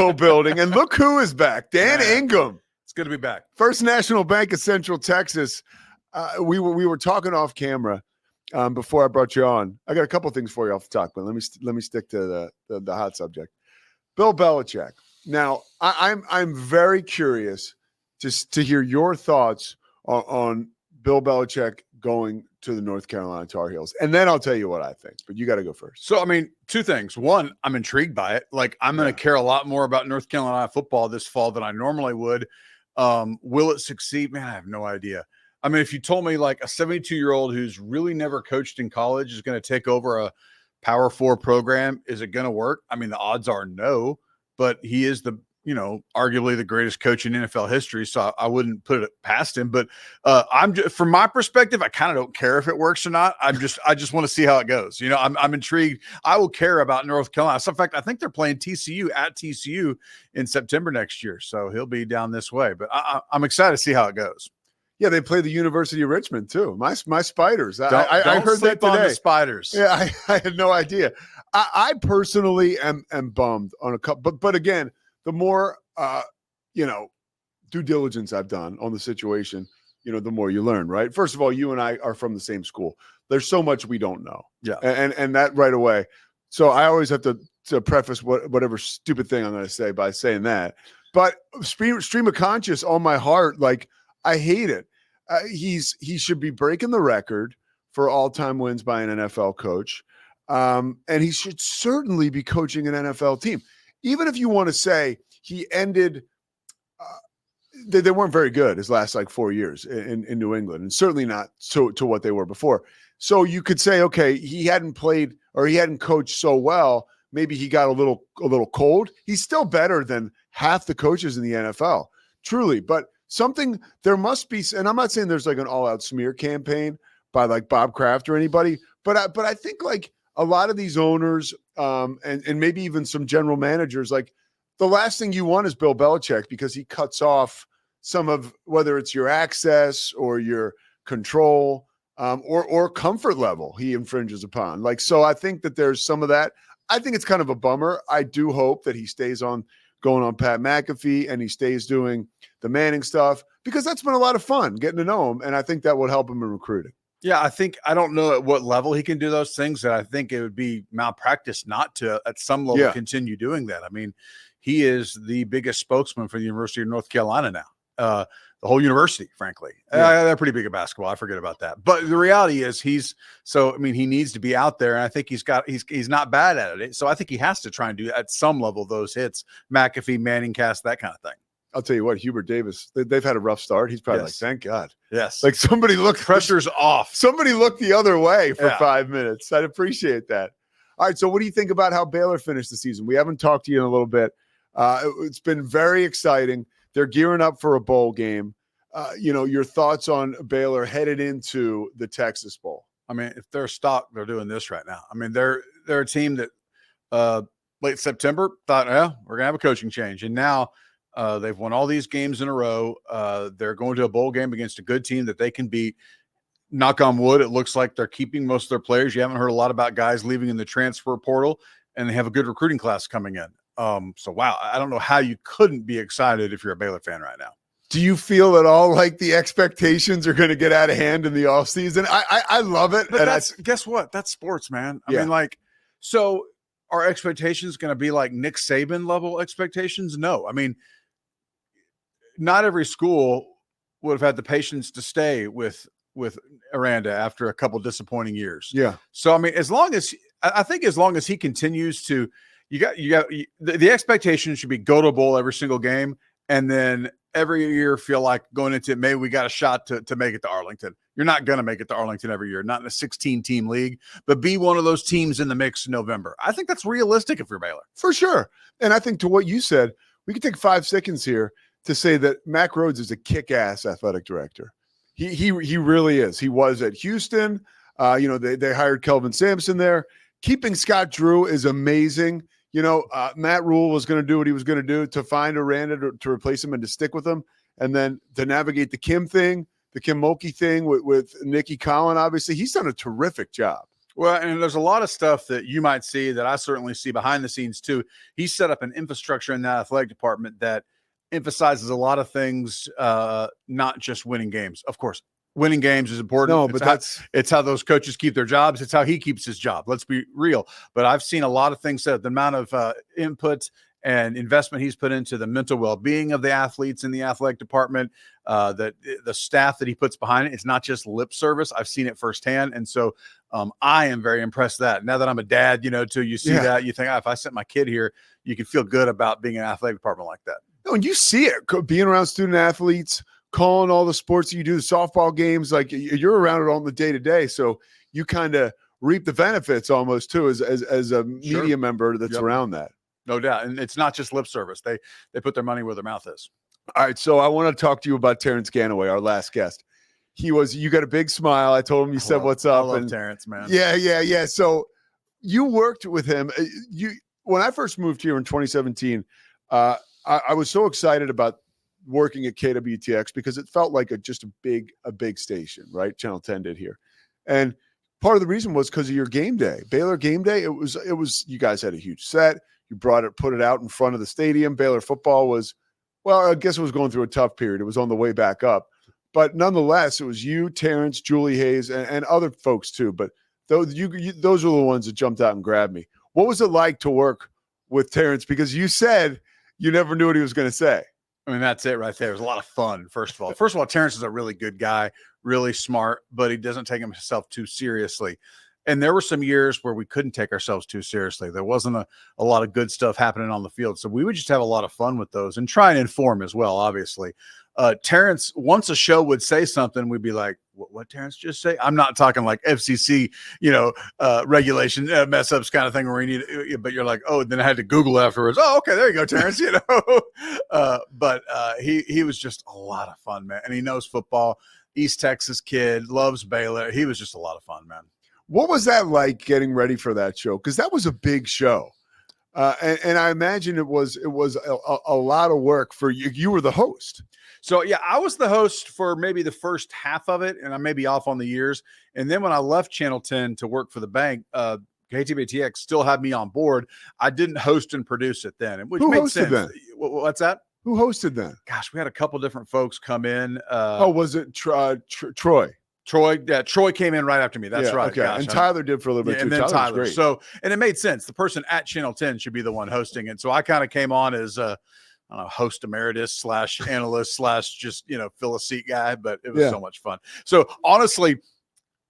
building. And look who is back. Dan Ingham. It's good to be back. First National Bank of Central Texas. We were talking off camera before I brought you on. I got a couple things for you off the top, but let me stick to the hot subject. Bill Belichick. Now, I'm very curious to hear your thoughts on Bill Belichick going to the North Carolina Tar Heels. And then I'll tell you what I think, but you got to go first. So, I mean, two things. One, I'm intrigued by it. Like, I'm going to care a lot more about North Carolina football this fall than I normally would. Will it succeed? Man, I have no idea. I mean, if you told me like a 72-year-old who's really never coached in college is going to take over a Power 4 program, is it going to work? I mean, the odds are no, but he is arguably the greatest coach in NFL history. So I wouldn't put it past him, but from my perspective, I kind of don't care if it works or not. I just want to see how it goes. I'm intrigued. I will care about North Carolina. So in fact, I think they're playing TCU at TCU in September next year. So he'll be down this way, but I'm excited to see how it goes. Yeah, they play the University of Richmond too. My Spiders. I heard that today. On the Spiders. Yeah, I had no idea. I personally am bummed on a couple, but again, the more due diligence I've done on the situation, the more you learn, right? First of all, you and I are from the same school. There's so much we don't know. Yeah. And that right away. So I always have to preface whatever stupid thing I'm going to say by saying that. But stream of conscious on my heart, like I hate it. He should be breaking the record for all-time wins by an NFL coach. And he should certainly be coaching an NFL team. Even if you want to say he ended they weren't very good his last 4 years in New England, and certainly not to what they were before. So you could say, okay, he hadn't played or he hadn't coached so well. Maybe he got a little cold. He's still better than half the coaches in the NFL, truly. But there must be, and I'm not saying there's an all-out smear campaign by Bob Kraft or anybody, but I think a lot of these owners and maybe even some general managers, the last thing you want is Bill Belichick, because he cuts off some of, whether it's your access or your control or comfort level he infringes upon. So I think that there's some of that. I think it's kind of a bummer. I do hope that he stays on going on Pat McAfee and he stays doing the Manning stuff, because that's been a lot of fun getting to know him. And I think that would help him in recruiting. Yeah, I don't know at what level he can do those things, and I think it would be malpractice not to, at some level, continue doing that. I mean, he is the biggest spokesman for the University of North Carolina now, the whole university, frankly. They're pretty big at basketball. I forget about that. But the reality is he needs to be out there, and I think he's not bad at it. So I think he has to try and do, at some level, those hits, McAfee, Manning cast, that kind of thing. I'll tell you what, Hubert Davis, they've had a rough start. He's probably thank God. Yes. Somebody looked. Pressure's off. Somebody looked the other way for 5 minutes. I'd appreciate that. All right, so what do you think about how Baylor finished the season? We haven't talked to you in a little bit. It's been very exciting. They're gearing up for a bowl game. Your thoughts on Baylor headed into the Texas Bowl? I mean, if they're stock, they're doing this right now. I mean, they're a team that late September thought, we're going to have a coaching change. And now they've won all these games in a row. They're going to a bowl game against a good team that they can beat. Knock on wood, it looks like they're keeping most of their players. You haven't heard a lot about guys leaving in the transfer portal, and they have a good recruiting class coming in. So, wow, I don't know how you couldn't be excited if you're a Baylor fan right now. Do you feel at all like the expectations are going to get out of hand in the offseason? I love it. But guess what? That's sports, man. I mean, so are expectations going to be like Nick Saban level expectations? No. I mean, not every school would have had the patience to stay with Aranda after a couple disappointing years. Yeah. So, I mean, as long as he continues to, the expectation should be go to a bowl every single game. And then every year feel like going into it, maybe we got a shot to make it to Arlington. You're not going to make it to Arlington every year, not in a 16-team league, but be one of those teams in the mix in November. I think that's realistic if you're Baylor. For sure. And I think to what you said, we could take 5 seconds here to say that Mack Rhoades is a kick-ass athletic director. He really is. He was at Houston. They hired Kelvin Sampson there. Keeping Scott Drew is amazing. Matt Rule was going to do what he was going to do to find Aranda to replace him and to stick with him, and then to navigate the Kim thing, the Kim Mulkey thing with Nikki Collin. Obviously, he's done a terrific job. Well, and there's a lot of stuff that you might see that I certainly see behind the scenes too. He set up an infrastructure in that athletic department that emphasizes a lot of things, not just winning games. Of course, winning games is important. No, but It's how those coaches keep their jobs. It's how he keeps his job. Let's be real. But I've seen a lot of things said. The amount of input and investment he's put into the mental well-being of the athletes in the athletic department, that the staff that he puts behind it, it's not just lip service. I've seen it firsthand. And so I am very impressed with that. Now that I'm a dad, too, you see that, you think, if I sent my kid here, you can feel good about being in an athletic department like that. No, and you see it being around student athletes, calling all the sports that you do, the softball games, like you're around it on the day to day. So you kind of reap the benefits almost too, as a media member that's around that. No doubt. And it's not just lip service. They put their money where their mouth is. All right. So I want to talk to you about Terrence Ganaway, our last guest. You got a big smile. I told him, you said, what's up? I love Terrence, man. Yeah. So you worked with him. When I first moved here in 2017, I was so excited about working at KWTX because it felt like just a big station, right? Channel 10 did here. And part of the reason was because of your game day, Baylor game day. It was, you guys had a huge set. You put it out in front of the stadium. Baylor football was, well, I guess it was going through a tough period. It was on the way back up. But nonetheless, it was you, Terrence, Julie Hayes, and other folks too. But those are the ones that jumped out and grabbed me. What was it like to work with Terrence? Because you said you never knew what he was going to say. I mean, that's it right there. It was a lot of fun, first of all. Terrence is a really good guy, really smart, but he doesn't take himself too seriously. And there were some years where we couldn't take ourselves too seriously. There wasn't a lot of good stuff happening on the field. So we would just have a lot of fun with those and try and inform as well, obviously. Terrence, once a show would say something, we'd be like, what Terrence just say? I'm not talking like FCC, regulation mess ups kind of thing where but you're like, oh, then I had to Google afterwards. Oh, okay, there you go, Terrence, but he was just a lot of fun, man. And he knows football, East Texas kid, loves Baylor. He was just a lot of fun, man. What was that like getting ready for that show? Because that was a big show. And I imagine it was a lot of work for you. You were the host. So, yeah, I was the host for maybe the first half of it, and I may be off on the years. And then when I left Channel 10 to work for the bank, KTBTX still had me on board. I didn't host and produce it then, which Who made hosted sense. Then? What's that? Who hosted then? Gosh, we had a couple different folks come in. Was it Troy? Troy came in right after me. That's right. Okay. Gosh, and Tyler did for a little bit too. And then Tyler. Great. So, and it made sense. The person at Channel 10 should be the one hosting it. So I kind of came on as host emeritus / analyst / just, fill a seat guy, but it was so much fun. So honestly,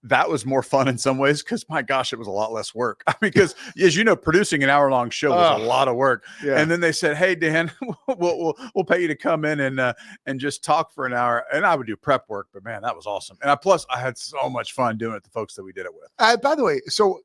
that was more fun in some ways because my gosh, it was a lot less work. I mean, because as you know, producing an hour-long show was a lot of work. Yeah. And then they said, "Hey, Dan, we'll pay you to come in and just talk for an hour." And I would do prep work, but man, that was awesome. And I had so much fun doing it with the folks that we did it with. By the way, so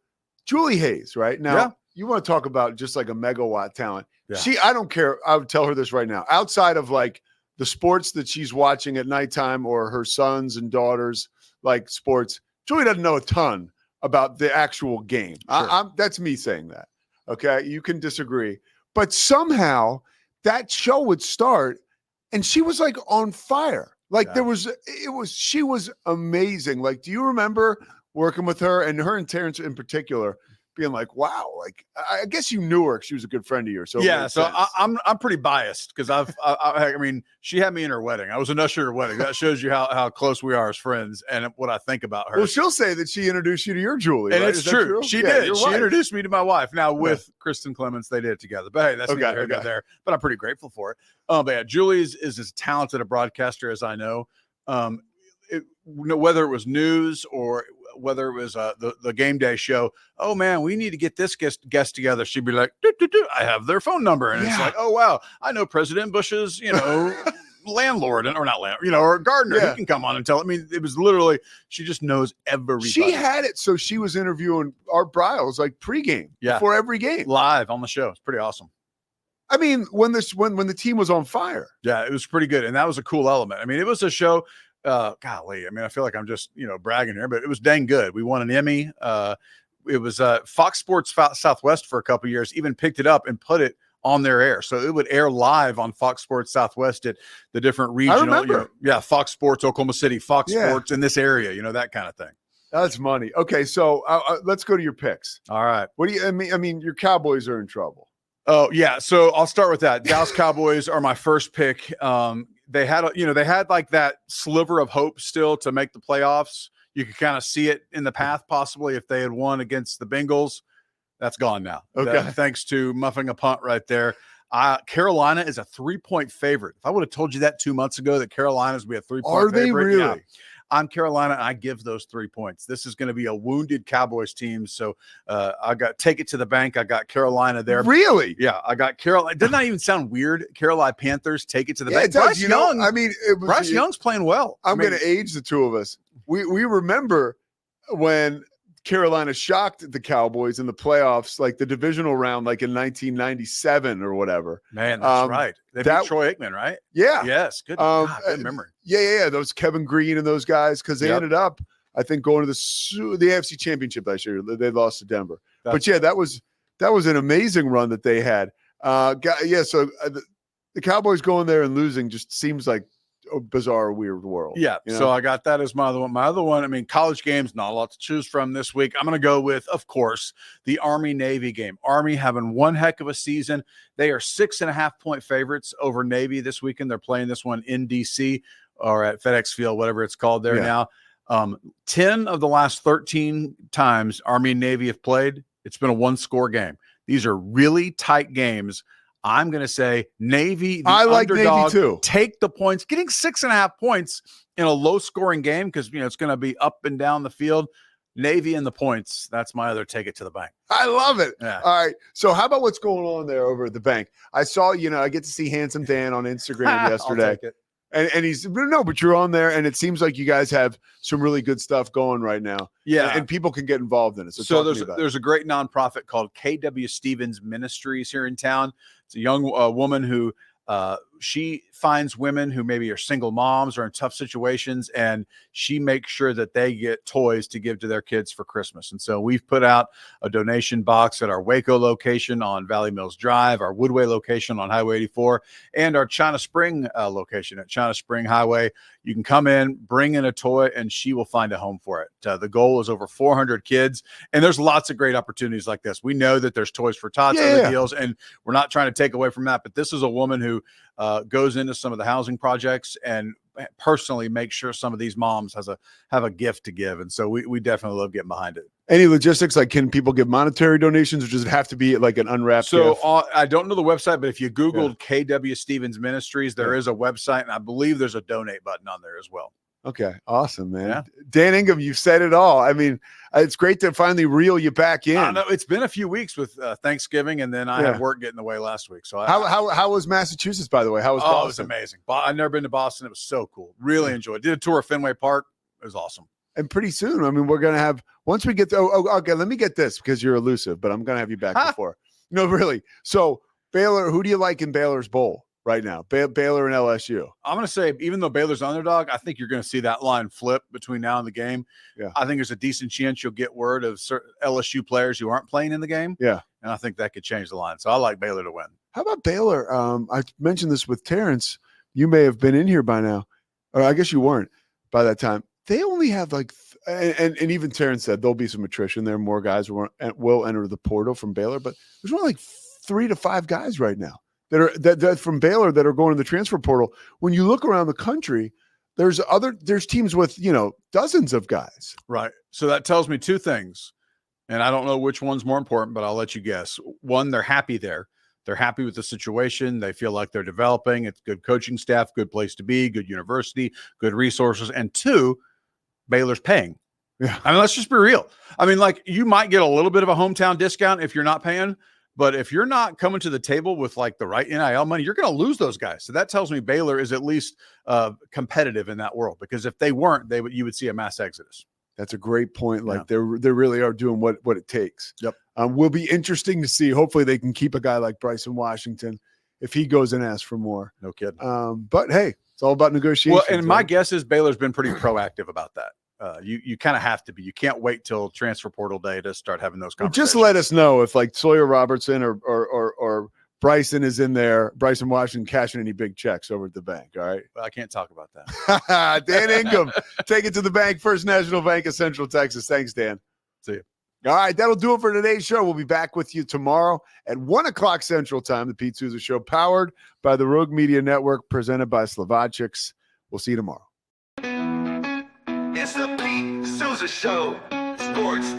Julie Hayes, right now, you want to talk about just like a megawatt talent. Yeah. I don't care. I would tell her this right now. Outside of like the sports that she's watching at nighttime or her sons and daughters like sports, Julie doesn't know a ton about the actual game. Sure. That's me saying that. Okay. You can disagree, but somehow that show would start and she was like on fire. Like she was amazing. Like, do you remember working with her and Terrence in particular being like, wow, like, I guess you knew her. She was a good friend of yours. So yeah. So I'm pretty biased because I mean, she had me in her wedding. I was an usher at her wedding. That shows you how close we are as friends and what I think about her. Well, she'll say that she introduced you to your Julie. And right? it's true. She did. She introduced me to my wife. Now with Kristen Clements, they did it together. But hey, that's neither here nor there. But I'm pretty grateful for it. But yeah, Julie is as talented a broadcaster as I know. Whether it was news or whether it was the game day show, oh man, we need to get this guest together. She'd be like, I have their phone number. And it's like, oh wow, I know President Bush's, landlord or not landlord, or gardener. He can come on and tell. I mean, it was literally, she just knows everybody. She had it. So she was interviewing Art Briles like pregame before every game. Live on the show. It's pretty awesome. I mean, when the team was on fire. Yeah, it was pretty good. And that was a cool element. I mean, it was a show. Golly, I mean, I feel like I'm just, bragging here, but it was dang good. We won an Emmy. It was Fox Sports Southwest for a couple of years, even picked it up and put it on their air. So it would air live on Fox Sports Southwest at the different regional, Fox Sports Oklahoma City, Fox Sports in this area, that kind of thing. That's money. Okay, so let's go to your picks. All right. What do you? I mean, your Cowboys are in trouble. Oh yeah, so I'll start with that. Dallas Cowboys are my first pick. They had like that sliver of hope still to make the playoffs. You could kind of see it in the path possibly if they had won against the Bengals. That's gone now. Okay. Thanks to muffing a punt right there. Carolina is a 3-point favorite. If I would have told you that 2 months ago that Carolina's be a 3-point favorite, are they really? Yeah. I'm Carolina, and I give those 3 points. This is going to be a wounded Cowboys team, so I got take it to the bank. I got Carolina there. Really? Yeah, I got Carolina. Doesn't that even sound weird? Carolina Panthers take it to the bank. It does. Bryce Young. I mean, Bryce Young's playing well. I'm going to age the two of us. We remember when Carolina shocked the Cowboys in the playoffs, like the divisional round, like in 1997 or whatever. Man, that's right. They beat Troy Aikman, right? Yeah. Yes. Good. Good memory. Yeah. Those Kevin Green and those guys, because they ended up, I think, going to the AFC Championship last year. They lost to Denver. But yeah, that was an amazing run that they had. So the Cowboys going there and losing just seems like a bizarre, weird world. Yeah. You know? So I got that as my other one. My other one, I mean, college games, not a lot to choose from this week. I'm going to go with, of course, the Army-Navy game. Army having one heck of a season. They are 6.5-point favorites over Navy this weekend. They're playing this one in D.C. or at FedEx Field, whatever it's called there now. 10 of the last 13 times Army and Navy have played, it's been a one-score game. These are really tight games. I'm going to say Navy, the underdog, Navy too. Take the points. Getting 6.5 points in a low-scoring game because it's going to be up and down the field. Navy and the points. That's my other take it to the bank. I love it. Yeah. All right. So how about what's going on there over at the bank? I saw, I get to see Handsome Dan on Instagram yesterday. I'll take it. And he's but you're on there, and it seems like you guys have some really good stuff going right now. Yeah, and people can get involved in it. So there's a great nonprofit called KW Stevens Ministries here in town. It's a young woman who she finds women who maybe are single moms or in tough situations, and she makes sure that they get toys to give to their kids for Christmas. And so we've put out a donation box at our Waco location on Valley Mills Drive, our Woodway location on Highway 84, and our China Spring location at China Spring Highway. You can come in, bring in a toy, and she will find a home for it. The goal is over 400 kids, and there's lots of great opportunities like this. We know that there's Toys for Tots, other deals, and we're not trying to take away from that, but this is a woman who goes into some of the housing projects and personally make sure some of these moms have a gift to give. And so we definitely love getting behind it. Any logistics, like can people give monetary donations, or does it have to be like an unwrapped gift? I don't know the website, but if you Googled KW Stevens Ministries, there is a website, and I believe there's a donate button on there as well. Okay. Awesome, man. Yeah. Dan Ingham, you've said it all. I mean, it's great to finally reel you back in. I know it's been a few weeks with Thanksgiving, and then I had work getting in the way last week. So how was Massachusetts, by the way? How was Boston? It was amazing. I've never been to Boston. It was so cool. Really enjoyed it. Did a tour of Fenway Park. It was awesome. And pretty soon, I mean, we're going to have, once we get to, okay, let me get this because you're elusive, but I'm going to have you back before. No, really. So Baylor, who do you like in Baylor's bowl right now? Baylor and LSU. I'm going to say, even though Baylor's underdog, I think you're going to see that line flip between now and the game. Yeah. I think there's a decent chance you'll get word of certain LSU players who aren't playing in the game. Yeah. And I think that could change the line. So I like Baylor to win. How about Baylor? I mentioned this with Terrence. You may have been in here by now, or I guess you weren't by that time. They only have like, and even Terrence said there'll be some attrition there. More guys will enter the portal from Baylor, but there's only like 3 to 5 guys right now that from Baylor that are going to the transfer portal. When you look around the country, there's teams with, dozens of guys. Right. So that tells me 2 things, and I don't know which one's more important, but I'll let you guess. One, they're happy there. They're happy with the situation. They feel like they're developing. It's good coaching staff, good place to be, good university, good resources. And 2, Baylor's paying. Yeah. I mean, let's just be real. I mean, like, you might get a little bit of a hometown discount if you're not paying, but if you're not coming to the table with like the right NIL money, you're going to lose those guys. So that tells me Baylor is at least competitive in that world, because if they weren't, you would see a mass exodus. That's a great point. Like they really are doing what it takes. Yep. Will be interesting to see. Hopefully they can keep a guy like Bryson Washington if he goes and asks for more. No kidding. But hey, it's all about negotiation. Well, and my guess is Baylor's been pretty proactive about that. You kind of have to be. You can't wait till transfer portal day to start having those conversations. Just let us know if like Sawyer Robertson or Bryson is in there. Bryson Washington cashing any big checks over at the bank. All right. Well, I can't talk about that. Dan Ingham, take it to the bank. First National Bank of Central Texas. Thanks, Dan. See you. All right. That'll do it for today's show. We'll be back with you tomorrow at 1:00 Central Time. The Pete Souza Show, powered by the Rogue Media Network, presented by Slovacics. We'll see you tomorrow. It's the Pete Souza Show. Sports.